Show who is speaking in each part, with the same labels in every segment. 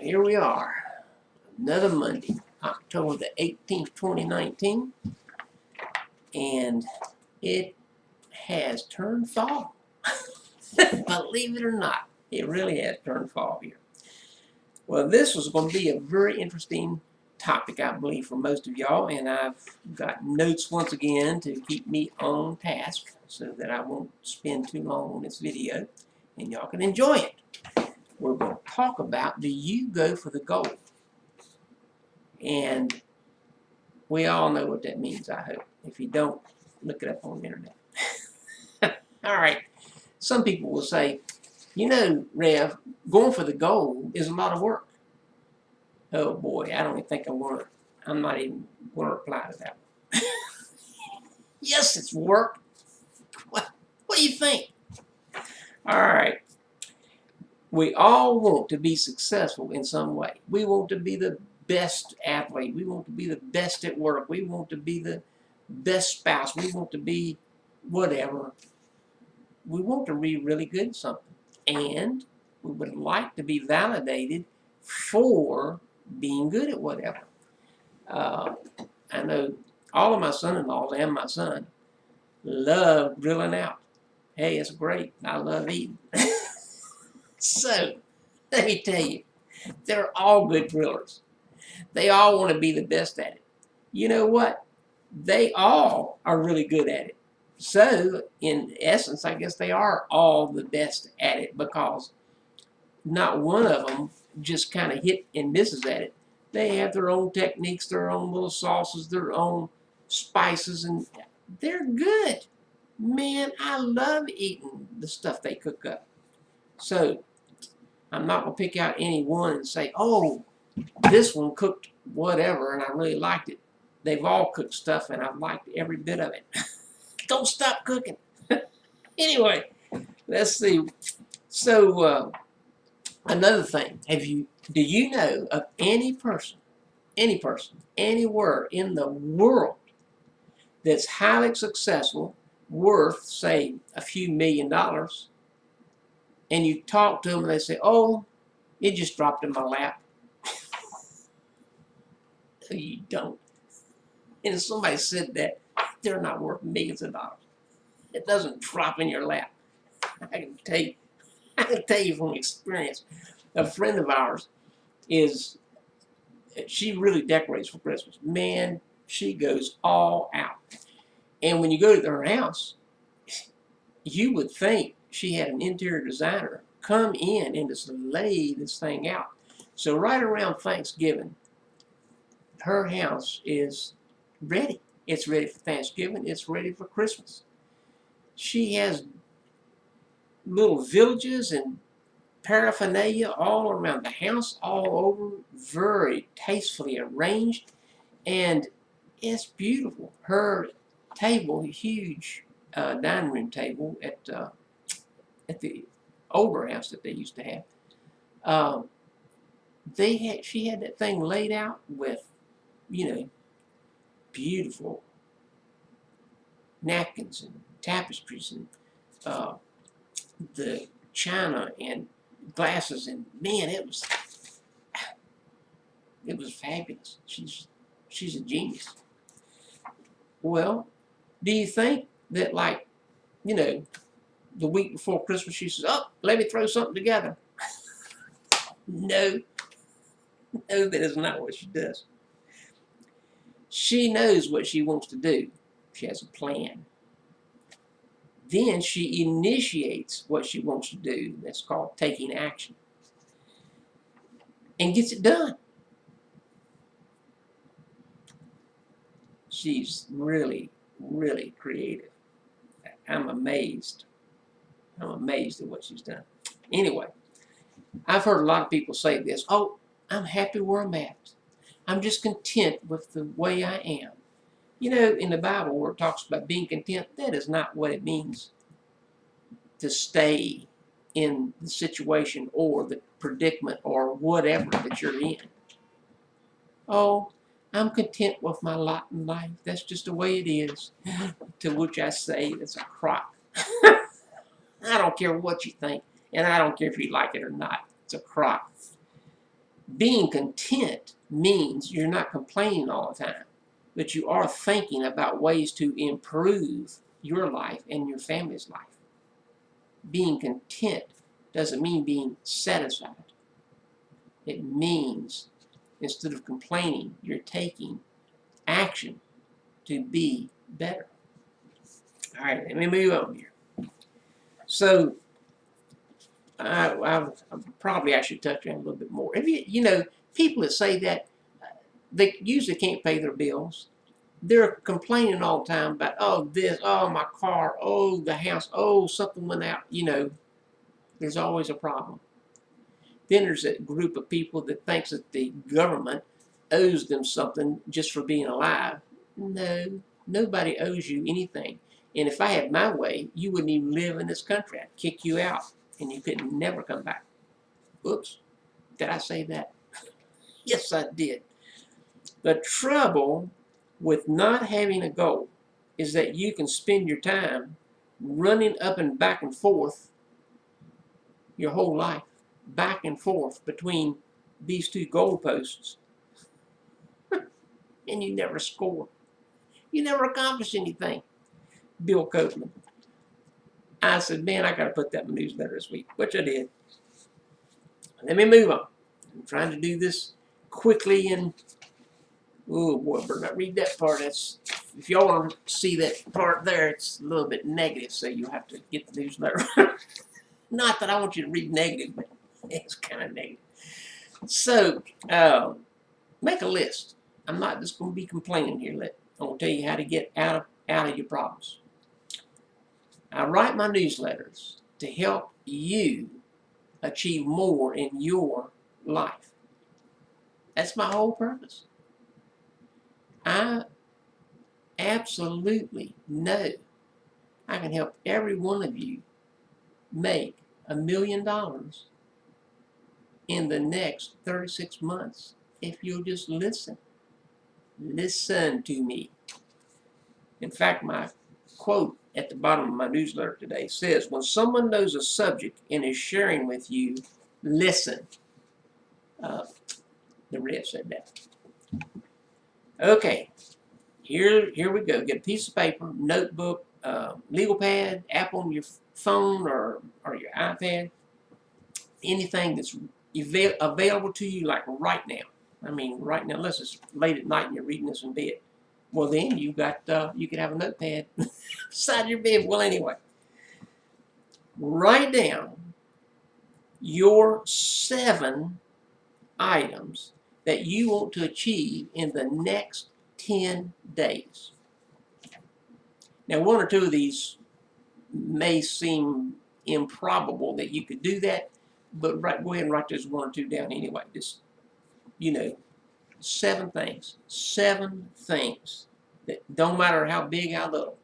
Speaker 1: Here we are, another Monday, October the 18th, 2019, and it has turned fall. Believe it or not, it really has turned fall here. Well, this was going to be a very interesting topic, I believe, for most of y'all, and I've got notes once again to keep me on task so that I won't spend too long on this video, and y'all can enjoy it. We're going to talk about, do you go for the gold? And we all know what that means, I hope. If you don't, look it up on the internet. All right. Some people will say, you know, Rev, going for the gold is a lot of work. Oh boy, I don't even think I'm not even going to reply to that one. Yes, it's work. What do you think? All right. We all want to be successful in some way. We want to be the best athlete. We want to be the best at work. We want to be the best spouse. We want to be whatever. We want to be really good at something. And we would like to be validated for being good at whatever. I know all of my son-in-laws and my son love grilling out. Hey, it's great. I love eating. So, let me tell you, they're all good grillers. They all want to be the best at it. You know what? They all are really good at it. So, in essence, I guess they are all the best at it because not one of them just kind of hit and misses at it. They have their own techniques, their own little sauces, their own spices, and they're good. Man, I love eating the stuff they cook up. So, I'm not going to pick out any one and say, oh, this one cooked whatever and I really liked it. They've all cooked stuff and I've liked every bit of it. Don't stop cooking. Anyway, let's see. So, another thing, do you know of any person, anywhere in the world that's highly successful, worth, say, a few $1,000,000, and you talk to them and they say, oh, it just dropped in my lap? No, you don't. And if somebody said that, they're not worth millions of dollars. It doesn't drop in your lap. I can tell you from experience. A friend of ours she really decorates for Christmas. Man, she goes all out. And when you go to her house, you would think she had an interior designer come in and just lay this thing out. So right around Thanksgiving, her house is ready. It's ready for Thanksgiving. It's ready for Christmas. She has little villages and paraphernalia all around the house, all over, very tastefully arranged, and it's beautiful. Her table, huge dining room table at the older house that they used to have, she had that thing laid out with, beautiful napkins and tapestries and the china and glasses, and man, it was fabulous. She's a genius. Well, do you think that, like, the week before Christmas she says, oh, let me throw something together? No, that is not what she does. She knows what she wants to do. She has a plan. Then she initiates what she wants to do. That's called taking action. And gets it done. She's really, really creative. I'm amazed. I'm amazed at what she's done. Anyway, I've heard a lot of people say this. Oh, I'm happy where I'm at. I'm just content with the way I am. In the Bible where it talks about being content, that is not what it means to stay in the situation or the predicament or whatever that you're in. Oh, I'm content with my lot in life. That's just the way it is. To which I say it's a crock. I don't care what you think, and I don't care if you like it or not. It's a crock. Being content means you're not complaining all the time, but you are thinking about ways to improve your life and your family's life. Being content doesn't mean being satisfied. It means instead of complaining, you're taking action to be better. All right, let me move on here. So, I probably I should touch on a little bit more. If people that say that they usually can't pay their bills. They're complaining all the time about, oh, this, oh, my car, oh, the house, oh, something went out. There's always a problem. Then there's a group of people that thinks that the government owes them something just for being alive. No, nobody owes you anything. And if I had my way, you wouldn't even live in this country. I'd kick you out, and you could never come back. Oops, did I say that? Yes, I did. The trouble with not having a goal is that you can spend your time running up and back and forth your whole life, back and forth between these two goalposts, and you never score. You never accomplish anything. Bill Copeman. I said, man, I got to put that in the newsletter this week, which I did. Let me move on. I'm trying to do this quickly and oh boy, I better not read that part. That's, if y'all want to see that part there, it's a little bit negative, so you have to get the newsletter. Not that I want you to read negative, but it's kind of negative. So, make a list. I'm not just going to be complaining here. I'm going to tell you how to get out of your problems. I write my newsletters to help you achieve more in your life. That's my whole purpose. I absolutely know I can help every one of you make $1 million in the next 36 months if you'll just listen. Listen to me. In fact, my quote at the bottom of my newsletter today says, when someone knows a subject and is sharing with you, listen. The red said that. Okay, here we go. Get a piece of paper, notebook, legal pad, app on your phone or your iPad, anything that's available to you like right now. I mean, right now, unless it's late at night and you're reading this in bed. Well, then you could have a notepad beside your bed. Well, anyway, write down your 7 items that you want to achieve in the next 10 days. Now, 1 or 2 of these may seem improbable that you could do that, but go ahead and write those 1 or 2 down anyway. Just, 7 things. 7 things that don't matter how big, how little.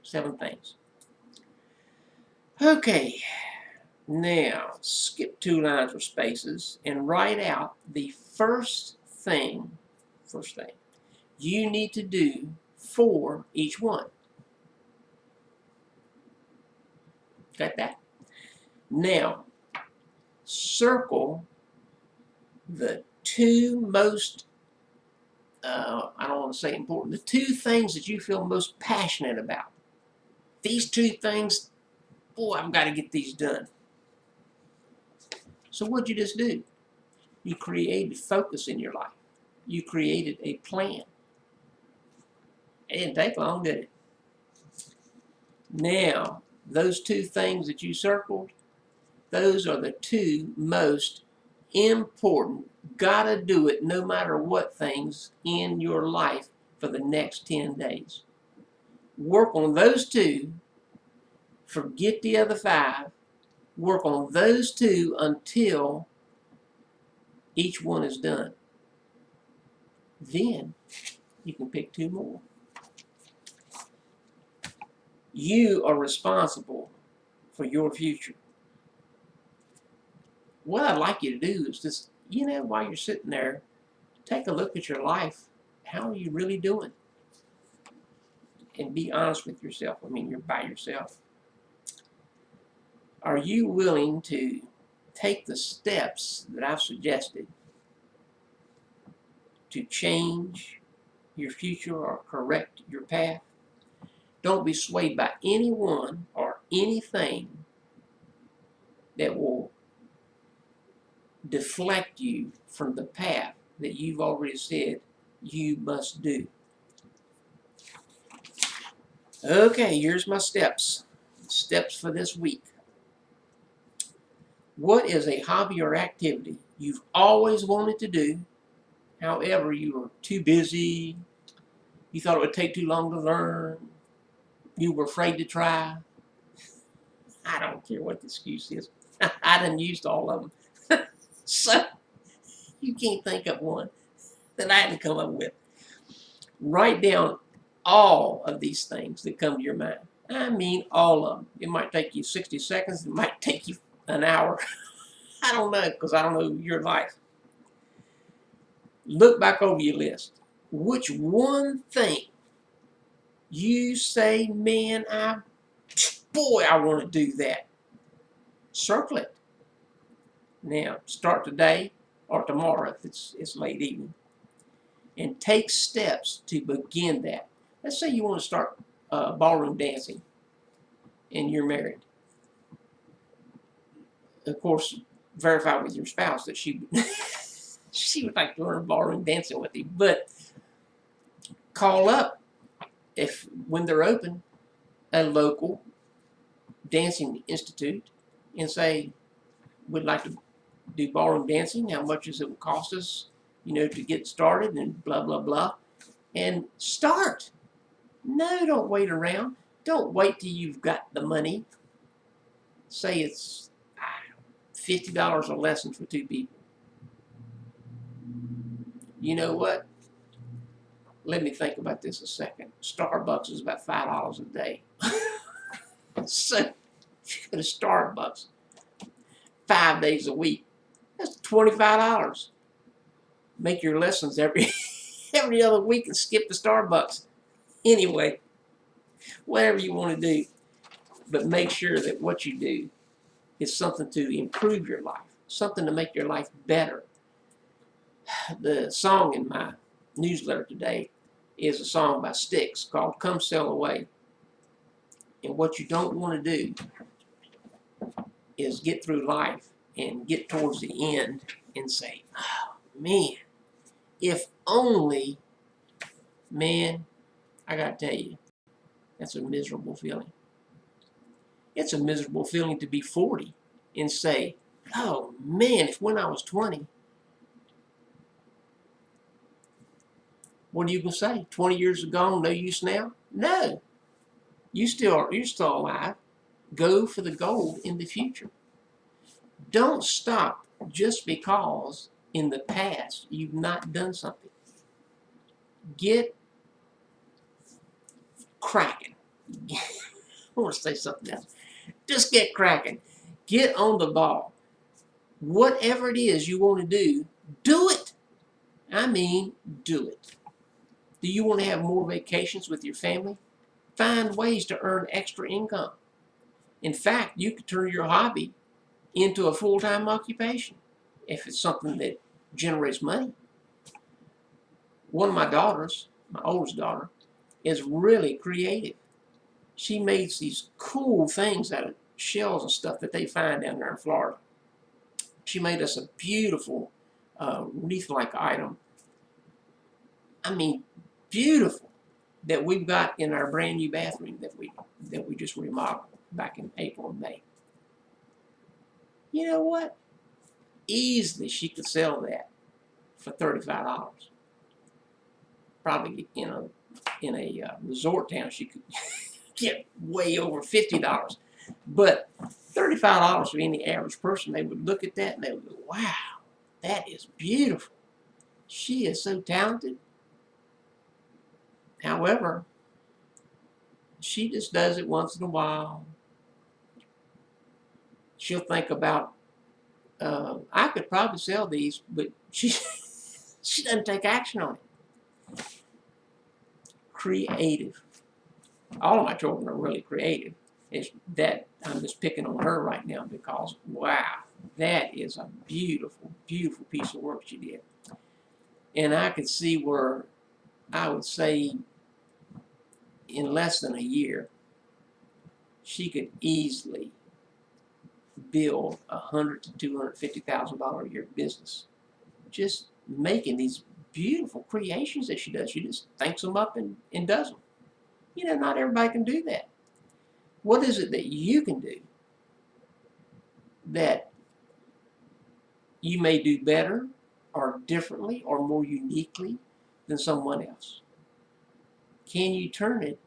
Speaker 1: 7 things. Okay, now skip 2 lines or spaces and write out the first thing you need to do for each one. Got that? Now, circle the 2 most, I don't want to say important, the 2 things that you feel most passionate about. These 2 things, boy, I've got to get these done. So what'd you just do? You created focus in your life. You created a plan. It didn't take long, did it? Now, those 2 things that you circled, those are the 2 most important, gotta do it no matter what things in your life for the next 10 days. Work on those 2, forget the other 5, work on those 2 until each one is done. Then you can pick 2 more. You are responsible for your future. What I'd like you to do is just, while you're sitting there, take a look at your life. How are you really doing? And be honest with yourself. I mean, you're by yourself. Are you willing to take the steps that I've suggested to change your future or correct your path. Don't be swayed by anyone or anything that will deflect you from the path that you've already said you must do. Okay, here's my steps. Steps for this week. What is a hobby or activity you've always wanted to do, however you were too busy, you thought it would take too long to learn, you were afraid to try? I don't care what the excuse is. I done used all of them. So you can't think of one that I hadn't come up with. Write down all of these things that come to your mind. I mean all of them. It might take you 60 seconds. It might take you an hour. I don't know, because I don't know your life. Look back over your list. Which one thing you say, man, I want to do that. Circle it. Now, start today or tomorrow if it's late evening. And take steps to begin that. Let's say you want to start ballroom dancing and you're married. Of course, verify with your spouse that she would like to learn ballroom dancing with you. But call up, when they're open, a local dancing institute and say, we'd like to do ballroom dancing. How much does it cost us, to get started, and blah, blah, blah. And start. No, don't wait around. Don't wait till you've got the money. Say it's $50 a lesson for 2 people. You know what? Let me think about this a second. Starbucks is about $5 a day. So if you go to Starbucks 5 days a week, that's $25. Make your lessons every other week and skip the Starbucks. Anyway, whatever you want to do, but make sure that what you do is something to improve your life, something to make your life better. The song in my newsletter today is a song by Styx called Come Sail Away. And what you don't want to do is get through life and get towards the end and say, oh, man, if only, man, I got to tell you, that's a miserable feeling. It's a miserable feeling to be 40 and say, oh, man, if when I was 20, what are you going to say? 20 years ago, no use now? No. You're still alive. Go for the gold in the future. Don't stop just because in the past you've not done something. Get cracking. I want to say something else. Just get cracking. Get on the ball. Whatever it is you want to do it. I mean, do it. Do you want to have more vacations with your family? Find ways to earn extra income. In fact, you could turn your hobby into a full-time occupation if it's something that generates money. One of my daughters, my oldest daughter, is really creative. She makes these cool things out of shells and stuff that they find down there in Florida. She made us a beautiful wreath-like item. I mean, beautiful, that we've got in our brand new bathroom that we just remodeled back in April and May. You know what? Easily she could sell that for $35. Probably in a resort town she could get way over $50. But $35 for any average person, they would look at that and they would go, wow, that is beautiful. She is so talented. However, she just does it once in a while. She'll think about, I could probably sell these, but she doesn't take action on it. Creative. All of my children are really creative. It's that I'm just picking on her right now because, wow, that is a beautiful, beautiful piece of work she did. And I could see where I would say in less than a year, she could easily build $100,000 to $250,000 a year business. Just making these beautiful creations that she does. She just thinks them up and does them. You know, not everybody can do that. What is it that you can do that you may do better or differently or more uniquely than someone else? Can you turn it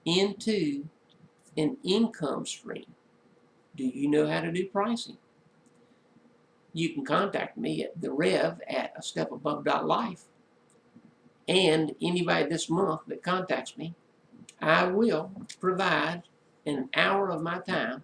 Speaker 1: into an income stream? Do you know how to do pricing? You can contact me at the Rev at astepabove.life, and anybody this month that contacts me, I will provide an hour of my time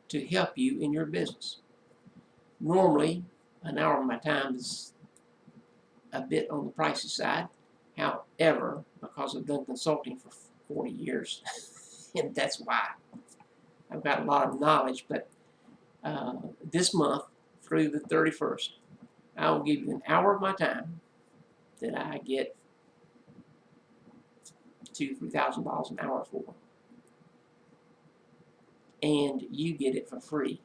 Speaker 1: to help you in your business. Normally, an hour of my time is a bit on the pricey side. However, because I've done consulting for 40 years, and that's why I've got a lot of knowledge, but this month through the 31st, I will give you an hour of my time that I get $2,000 to $3,000 an hour for, and you get it for free.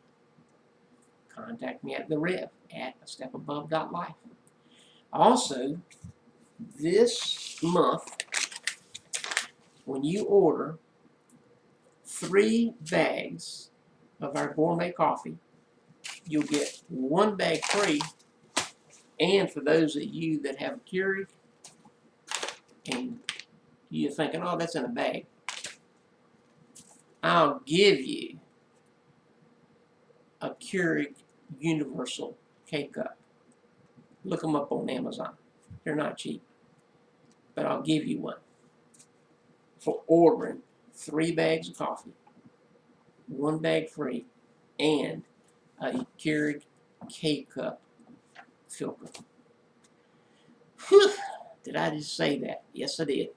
Speaker 1: Contact me at the Rev at astepabove.life. Also, this month, when you order 3 bags of our gourmet coffee, you'll get 1 bag free. And for those of you that have a Keurig and you're thinking, oh, that's in a bag, I'll give you a Keurig Universal K-Cup. Look them up on Amazon. They're not cheap, but I'll give you one for ordering 3 bags of coffee, 1 bag free, and a Keurig K-Cup filter. Whew, did I just say that? Yes, I did.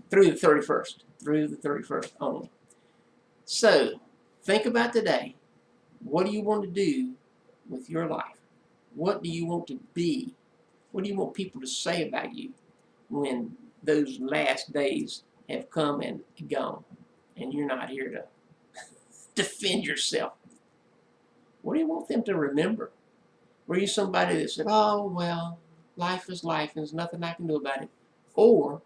Speaker 1: Through the 31st. Through the 31st only. So, think about today. What do you want to do with your life? What do you want to be? What do you want people to say about you when those last days have come and gone and you're not here to defend yourself? What do you want them to remember? Were you somebody that said, oh, well, life is life and there's nothing I can do about it? Or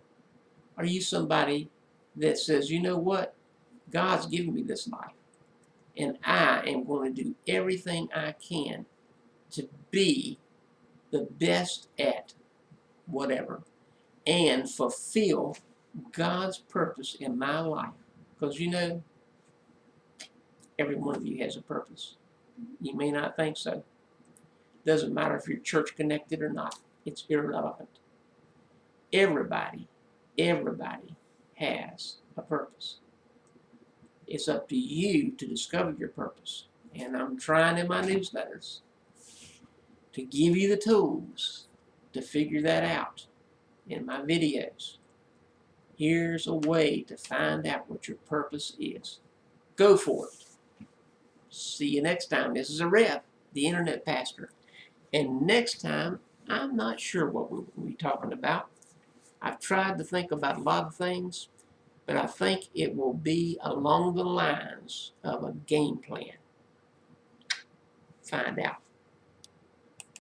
Speaker 1: are you somebody that says, you know what? God's given me this life, and I am going to do everything I can to be the best at whatever and fulfill God's purpose in my life. Because you know, every one of you has a purpose. You may not think so. Doesn't matter if you're church connected or not. It's irrelevant. Everybody has a purpose. It's up to you to discover your purpose. And I'm trying in my newsletters to give you the tools to figure that out in my videos. Here's a way to find out what your purpose is. Go for it. See you next time. This is a Rev, the Internet Pastor. And next time, I'm not sure what we'll be talking about. I've tried to think about a lot of things, but I think it will be along the lines of a game plan. Find out.